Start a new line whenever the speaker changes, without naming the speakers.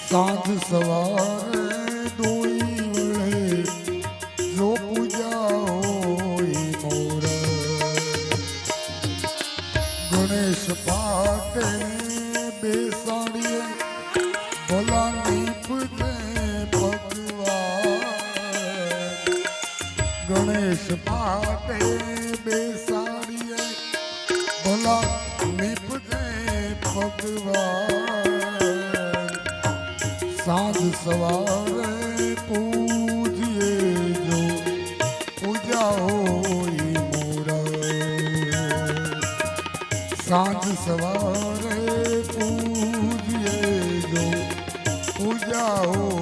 સાંજ સવારે દોઈ વળે જો પૂજા હોય મોર ગણેશ પાટે બેસાડીએ ભલા નીપજે ભગવાન ગણેશ પાટે બેસાડીએ ભલા નીપજે ભગવાન સાંજ સવારે પૂજીએ જો પૂજા હોય મોર સાંજ સવારે પૂજીએ જો પૂજા હોય